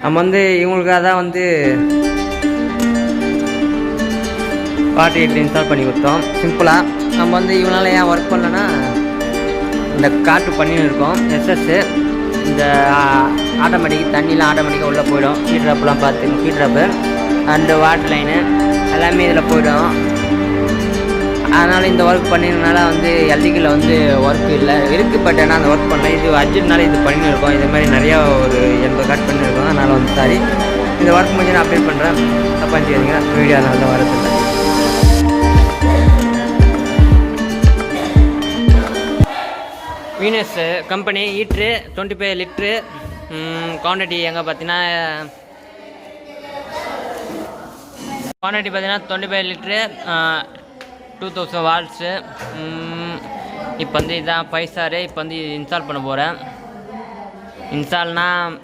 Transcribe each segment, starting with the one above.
நம்ம வந்து இவங்களுக்காக தான் வந்து வாட்டர் ஹீட்டர் இன்ஸ்டால் பண்ணி கொடுத்தோம். சிம்பிளாக நம்ம வந்து இவங்களால ஏன் ஒர்க் பண்ணலன்னா, இந்த காற்று பண்ணின்னு இருக்கோம் எஸ்எஸ்ஸு, இந்த ஆட்டோமேட்டிக் தண்ணிலாம் ஆட்டோமேட்டிக்காக உள்ளே போயிடும். ஹீட்ரப்லாம் பார்த்து ஹீட்ரப்பு அண்டு வாட்டர் லைனு எல்லாமே இதில் போயிடும். அதனால் இந்த ஒர்க் பண்ணினால வந்து எல்டிக்கில் வந்து ஒர்க் இல்லை இருக்குது. பட் ஆனால் அந்த ஒர்க் பண்ணல. இது அர்ஜென்ட்னால இது பண்ணியிருக்கோம். இது மாதிரி நிறையா ஒரு 80 கட் பண்ணியிருக்கோம். அதனால் வந்து சாரி, இந்த ஒர்க் முடிஞ்சு நான் அப்டேட் பண்ணுறேன். தப்பாக வச்சுக்கிறீங்க, வீடியோ அதனால தான் வரதில்லை. வீனஸ் கம்பெனி ஹீட்ரு 25 லிட்ரு. குவான்டிட்டி எங்கே பார்த்தீங்கன்னா 25 லிட்ரு 2000 வாட்ஸு. இப்போ வந்து இதான் 5 ஸ்டாரு. இப்போ வந்து இது இன்ஸ்டால் பண்ண போகிறேன். இன்ஸ்டால்னால்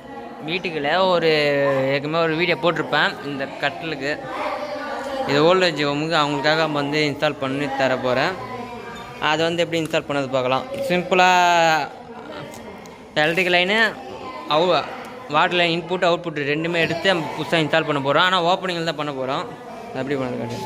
வீட்டுக்குள்ள ஒரு ஏற்கனவே ஒரு வீடியோ போட்டிருப்பேன். இந்த கட்டிலுக்கு இது ஓல்டேஜ் ஹோமுக்கு அவங்களுக்காக நம்ம வந்து இன்ஸ்டால் பண்ணி தர போகிறேன். அதை வந்து எப்படி இன்ஸ்டால் பண்ணது பார்க்கலாம். சிம்பிளாக electrical line water line input output ரெண்டுமே எடுத்து நம்ம புதுசாக இன்ஸ்டால் பண்ண போகிறோம். ஆனால் ஓப்பனிங்கில் தான் பண்ண போகிறோம். எப்படி பண்ணது காட்டு.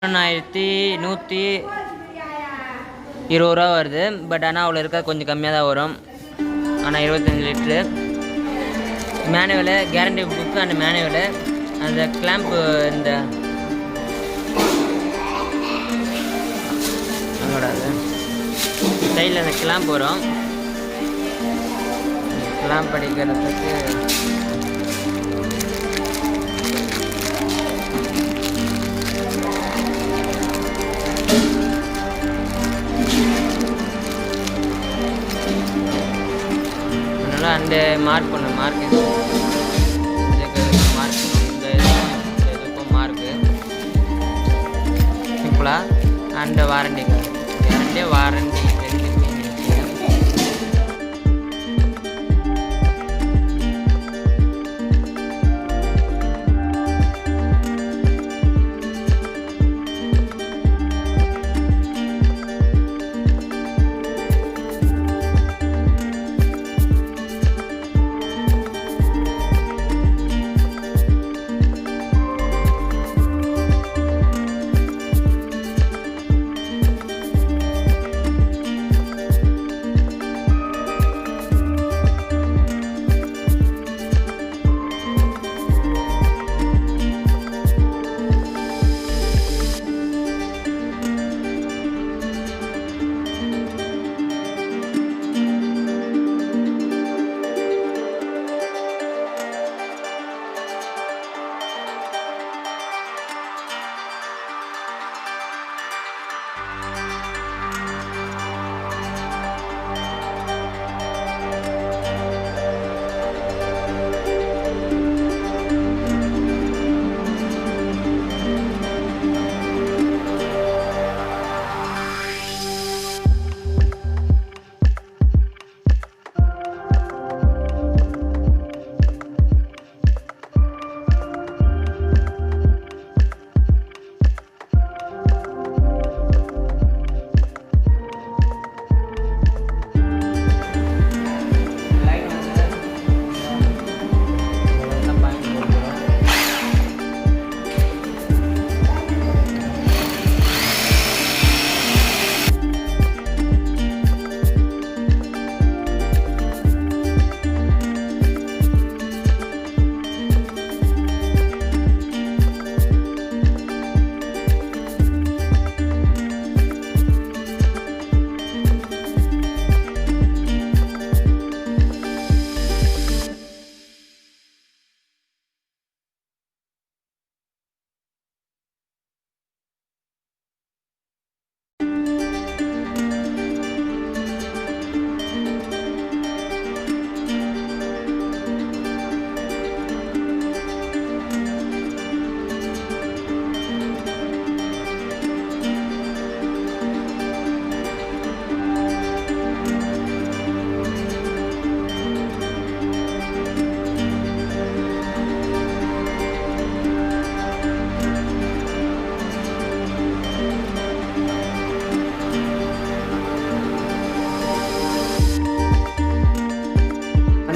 $1120 வருது. பட் ஆனால் அவ்வளோ இருக்காது, கொஞ்சம் கம்மியாக தான் வரும். ஆனால் 25 litre manual, guarantee book and manual. அந்த கிளாம்ப்பு இந்த சைடில் அந்த கிளாம்ப் வரும். கிளாம்ப் அடிக்கிறதுக்கு அண்டு மார்க் பண்ண மார்க்கு மார்க் இந்த இதுக்கும் மார்க்கு சிம்பிளாக. அண்டு வாரண்டி வாரண்டி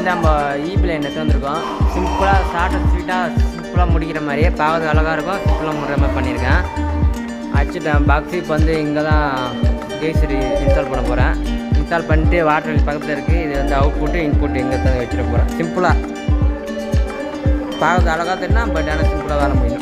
வந்து நம்ம ஈபியில் எடுத்து வந்திருக்கோம். சிம்பிளாக ஷார்ட் அண்ட் ஸ்வீட்டாக சிம்பிளாக முடிக்கிற மாதிரியே பார்க்கறது அழகாக இருக்கும். சிம்பிளாக முடிகிற மாதிரி பண்ணியிருக்கேன். அடிச்சுட்டேன் பாக்ஸு. இப்போ வந்து இங்கே தான் கேசரி இன்ஸ்டால் பண்ண போகிறேன். இன்ஸ்டால் பண்ணிட்டு வாட்டர் பக்கத்தில் இருக்குது. இது வந்து அவுட்புட்டு இன்புட்டு இங்கே தான் வச்சுட்டு போகிறேன். சிம்பிளாக பார்க்கறது அழகாக தெரியுனா, பட் ஆனால் சிம்பிளாக வேலை முடியும்.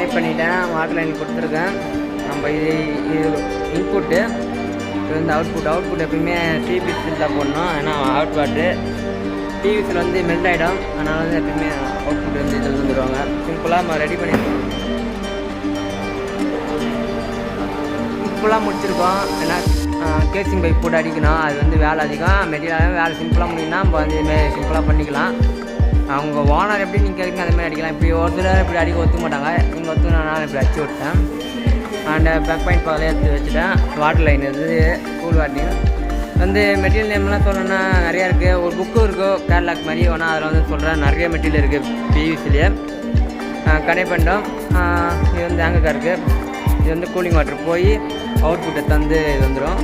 கனெக்ட் பண்ணிட்டேன், வாட்டர் லைன் கொடுத்துருக்கேன். நம்ம இது இன்புட்டு, இது வந்து அவுட்புட் எப்பயுமே டிவிஸில் தான் போடணும். ஏன்னா அவுட்புட்டு டிவிஸில் வந்து மெல்ட் ஆகிடும். அதனால் வந்து எப்பயுமே அவுட்புட் வந்து இதில் வந்துடுவாங்க. சிம்பிளாக நம்ம ரெடி பண்ணியிருக்கோம், சிம்பிளாக முடிச்சிருக்கோம். ஏன்னா கேசிங் பைப் போட்டு அடிக்கணும், அது வந்து வேலை அதிகம். மெட்டீரியலாக வேலை சிம்பிளாக முடியும்னா நம்ம வந்து இதுமாதிரி சிம்பிளாக பண்ணிக்கலாம். அவங்க ஓனர் எப்படி நீங்கள் கேட்குங்க அதுமாதிரி அடிக்கலாம். இப்படி ஒரு சிலர் இப்படி அடிக்க ஒத்துக்க மாட்டாங்க, நீங்கள் ஒத்துக்கனால இப்படி அடிச்சு விட்டேன். அண்ட் பேக் பாயிண்ட் பக்கத்தில் எடுத்து வச்சுட்டேன். வாட்டர் லைன் இது கூல் வாட்டிங் வந்து மெட்டீரியல் நேம்லாம் சொல்லணுன்னா நிறையா இருக்குது. ஒரு புக்கு இருக்கும் கேட்லாக் மாதிரி, வேணால் அதில் வந்து சொல்கிறேன். நிறைய மெட்டீரியல் இருக்குது பிவிசிலேயே. கனெக்ட் பண்ணிட்டோம். இது வந்து ஆங்கக்கா இருக்குது. இது வந்து கூலிங் வாட்டர் போய் அவுட்புட்டை தந்து இது வந்துடும்.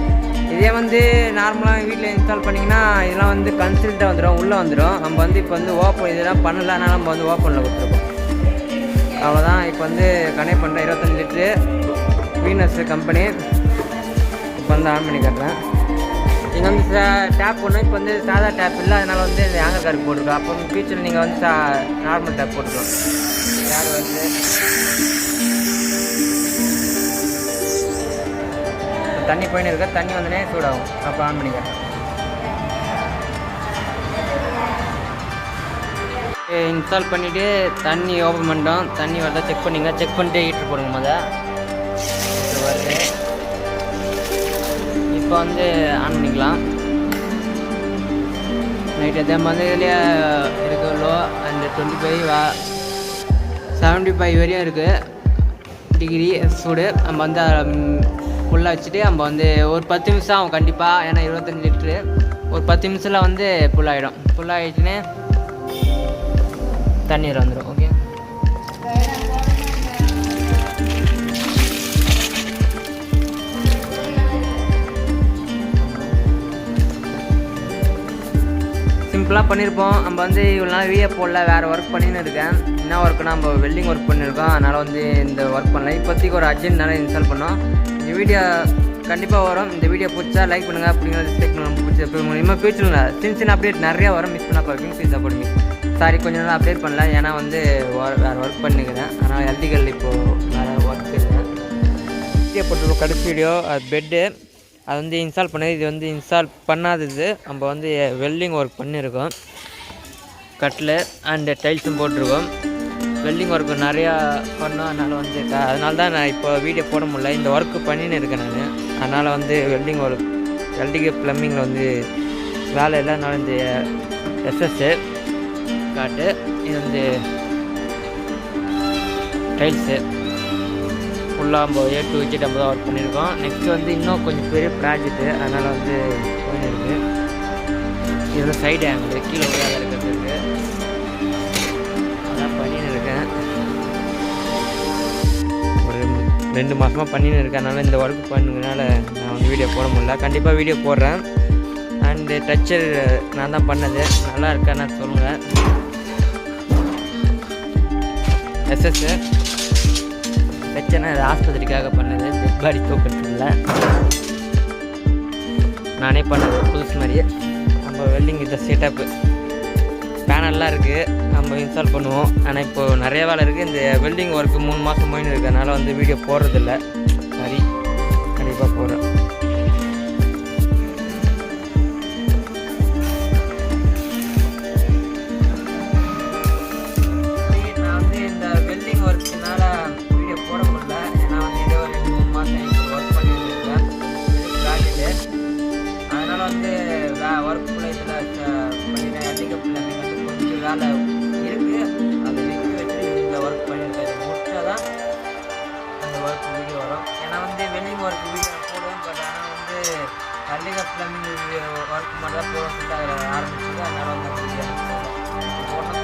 இதே வந்து நார்மலாக வீட்டில் இன்ஸ்டால் பண்ணிங்கன்னா இதெல்லாம் வந்து கன்சல்ட்டாக வந்துடும், உள்ளே வந்துடும். நம்ம வந்து இப்போ வந்து ஓப்பன் இதெல்லாம் பண்ணலன்னா நம்ம வந்து ஓப்பனில் கொடுத்துருக்கோம். அவ்வளோதான். இப்போ வந்து கனெக்ட் பண்ணுறேன். 25 லிட்ரு வீனஸ் கம்பெனி. இப்போ வந்து ஆன் பண்ணி காட்டுறேன். நீங்கள் வந்து டேப் ஒன்று இப்போ வந்து சாதா டேப் இல்லை, அதனால் வந்து இந்த ஆங்கர் காருக்கு போட்டிருக்கோம். அப்போ ஃபியூச்சர் நீங்கள் வந்து நார்மல் டேப் போட்டுருக்கோம். யார் வந்து தண்ணி போயின்னு இருக்க, தண்ணி வந்தனே சூடாகும். அப்போ ஆன் பண்ணிக்கிறேன். இன்ஸ்டால் பண்ணிவிட்டு தண்ணி ஓப்பன் பண்ணிட்டோம். தண்ணி வரதா செக் பண்ணிங்க, செக் பண்ணிட்டு ஹீட்ரு போடுங்க. வருது. இப்போ வந்து ஆன் பண்ணிக்கலாம். நைட் அதே மாதிரி இதுலேயே இருக்குது. லோ அண்ட் 25 75 வரையும் இருக்குது டிகிரி சூடு. நம்ம வந்து ஃபுல்லாக வச்சுட்டு நம்ம வந்து ஒரு 10 நிமிஷம் ஆகும் கண்டிப்பாக. ஏன்னா 25 லிட்ரு ஒரு 10 நிமிஷத்தில் வந்து ஃபுல்லாகிடும். ஃபுல்லாகிடுச்சுன்னு தண்ணீர் வந்துடும். ஓகே, சிம்பிளாக பண்ணியிருப்போம். நம்ம வந்து இவ்வளோ நாள் வீடியோ போடல, வேறு ஒர்க் பண்ணின்னு இருக்கேன். என்ன ஒர்க்குனா நம்ம வெல்டிங் ஒர்க் பண்ணியிருக்கோம். அதனால் வந்து இந்த ஒர்க் பண்ணல. இப்போதைக்கு ஒரு அர்ஜென்ட்னால இன்ஸ்டால் பண்ணோம். இந்த வீடியோ கண்டிப்பாக வரும். இந்த வீடியோ பிடிச்சா லைக் பண்ணுங்கள், அப்படிங்கிறது லைக் பண்ணுங்கள். பிடிச்ச மூலியமாக ஃபியூச்சரில் சின்ன அப்டேட் நிறையா வரும். மிஸ் பண்ணால் பார்ப்பீங்க. Please support me. சாரி, கொஞ்சம் நாள் அப்டேட் பண்ணல, ஏன்னா வந்து வேறு ஒர்க் பண்ணிக்கிறேன். ஆனால் எலக்ட்ரிக்கல் இப்போது வேறு ஒர்க் இல்லை. வீடியோ போட்டுருக்கோம் கடைசி வீடியோ. அது பெட்டு அது வந்து இன்ஸ்டால் பண்ணது. இது வந்து இன்ஸ்டால் பண்ணாதது. நம்ம வந்து வெல்டிங் ஒர்க் பண்ணியிருக்கோம். கட்டில் அண்டு டைல்ஸும் போட்டிருக்கோம். வெல்டிங் ஒர்க்கு நிறையா பண்ணோம். அதனால தான் நான் இப்போ வீடியோ போட முடியல. இந்த ஒர்க்கு பண்ணின்னு இருக்கேன் நான். அதனால் வந்து வெல்டிங் ஒர்க் எலக்ட்ரிக்கல் ப்ளம்பிங்கில் வந்து வேலை இல்லை. அதனால் இந்த எஸ்எஸ்ஸு காட்டு, இது வந்து டைல்ஸு ஃபுல்லாக நம்ம A to Z நம்ம தான் ஒர்க் பண்ணியிருக்கோம். நெக்ஸ்ட்டு வந்து இன்னும் கொஞ்சம் பெரிய ப்ராஜெக்ட்டு, அதனால் வந்து போயின்னு இருக்குது. இது வந்து சைடு ஆங்கிள் கீழே விழாத இருக்கிறது இருக்குது. அதான் பண்ணின்னு இருக்கேன். ஒரு 2 மாதமாக பண்ணின்னு இருக்கேன். அதனால் இந்த ஒர்க் பண்ணுறதுனால நான் வந்து வீடியோ போட முடியல. கண்டிப்பாக வீடியோ போடுறேன். அண்டு டச்சர் நான் தான் பண்ணது. நல்லா இருக்கான்னு சொல்லுங்கள். எஸ்எஸ்ஸு பிரச்சனை அது ஆஸ்பத்திரிக்காக பண்ணது. டெட் பாடி தூக்கிறதுக்கு இல்லை, நானே பண்ணது புதுசு மாதிரியே. நம்ம வெல்டிங் இந்த செட்டப்பு பேனல்லாம் இருக்குது, நம்ம இன்ஸ்டால் பண்ணுவோம். ஆனால் இப்போது நிறைய வேலை இருக்குது. இந்த வெல்டிங் ஒர்க்கு 3 மாதம் போயின்னு இருக்குது. அதனால் வந்து வீடியோ போடுறதில்ல. சரி, கண்டிப்பாக போடுறேன். நான் வந்து இந்த வெல்டிங் ஒர்க்குனால வீடியோ போட முடியல. ஏன்னா வந்து இதே ஒரு 2-3 மாதம் ஒர்க் பண்ணியிருக்கேன் ப்ராஜெக்ட்டு. அதனால் வந்து ஒர்க்குள்ளே இதில் பண்ணிட்டேன். எலக்ட்ரிக்கல் ப்ளம்பிங் வந்து கொஞ்சம் வேலை இருக்குது. அதை நிறுத்தி வச்சு இந்த ஒர்க் பண்ணியிருக்கேன். இது முடிச்சா தான் அந்த ஒர்க் வீடியோ வரும். ஏன்னா வந்து வெல்டிங் ஒர்க் வீடியோ போடுவேன். பட் ஆனால் வந்து எலக்ட்ரிக்கல் ப்ளம்பிங் ஒர்க் மட்டும் தான் போட சொல்லிட்டு அதில் ஆரம்பிச்சது. அதனால் வந்து வீடியோ போட்டோம்.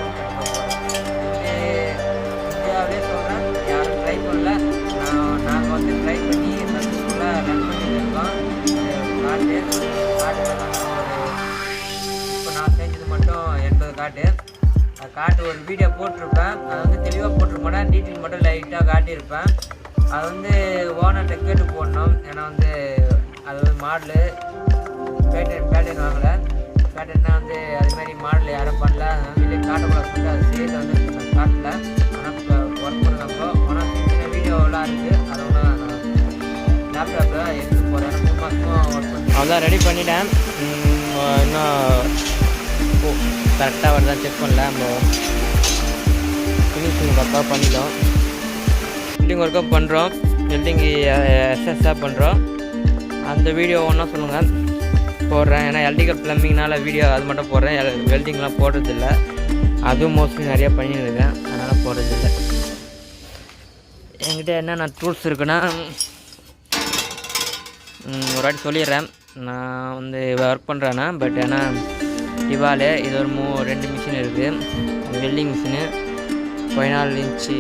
இந்தியாவிலே சொல்கிறேன், யாரும் ட்ரை பண்ணல. நாங்கள் வந்து ட்ரை பண்ணி சக்ஸஸ்ஃபுல்லாக ரன் பண்ணிட்டு இருக்கோம். காட்டு இப்போ நான் செஞ்சது மட்டும் 80 காட்டு. அது காட்டு ஒரு வீடியோ போட்டிருப்பேன். அது வந்து தெளிவாக போட்டிருக்க மாட்டேன், டீட்டெயில் மட்டும் லைட்டாக காட்டியிருப்பேன். அது வந்து ஓனர்கிட்ட கேட்டு போடணும். ஏன்னா வந்து அது வந்து மாடலு பேட்டர்ன் வாங்கலை. பேட்டர்னா வந்து அதுமாதிரி மாடல் யாரும் பண்ணல. அதனால வெளியே காட்டக்கூடாது சொல்லிட்டு அது சேர்த்து வந்து காட்டல. ஆனால் ஒர்க் பண்ணுறப்போ ஆனால் வீடியோலாம் இருக்குது, அதெல்லாம் நான் லேப்டாப்பில் எடுத்து போகிறேன். 3 மாதமாக ஒர்க் பண்ணி அதான் ரெடி பண்ணிட்டேன். இன்னும் கரெக்டாக வருதான் செக் பண்ணல. நம்ம ஃபினிஷிங் ஒர்க்காக பண்ணிட்டோம். வெல்டிங் ஒர்க்காக பண்ணுறோம், வெல்டிங்கு எஸ்எஸ்ஸாக பண்ணுறோம். அந்த வீடியோ ஒன்றா சொல்லுங்கள், போடுறேன். ஏன்னா எலக்ட்ரிக்கல் ப்ளம்பிங்னால் வீடியோ அது மட்டும் போடுறேன், வெல்டிங்லாம் போடுறதில்ல. அதுவும் மோஸ்ட்லி நிறையா பண்ணியிருக்கேன், அதனால் போடுறதில்ல. என்கிட்ட என்னென்ன டூல்ஸ் இருக்குன்னா, ஒரு வாட்டி சொல்லிடுறேன். நான் வந்து ஒர்க் பண்ணுறேன்னா, பட் ஏன்னா டிவாலு இது ஒரு 2 மிஷின் இருக்குது. Welding machine, 14 inch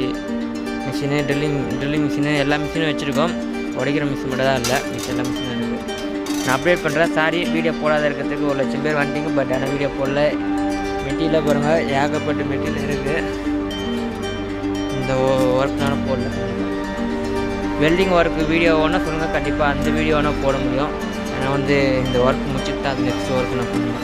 machine, drilling machine, எல்லா மிஷினும் வச்சுருக்கோம். உடைக்கிற மிஷின் மட்டும் தான் இல்லை, மிஷின் எல்லா மிஷினும் இருக்குது. நான் அப்டேட் பண்ணுறேன். சாரி வீடியோ போடாத இருக்கிறதுக்கு 1,00,000 பேர் வந்துட்டீங்க, பட் ஆனால் வீடியோ போடல. மெட்டீரியலாக பாருங்கள், ஏகப்பட்ட மெட்டீரியல் இருக்குது. இந்த ஒர்க்னால போடல. வெல்டிங் ஒர்க்கு வீடியோ ஒன்றா சொல்லுங்கள், கண்டிப்பாக அந்த வீடியோ ஒன்றா போட முடியும். ஏன்னா வந்து இந்த ஒர்க் முடிச்சுட்டு தான் அது நெக்ஸ்ட் ஒர்க் நான் பண்ணுவேன்.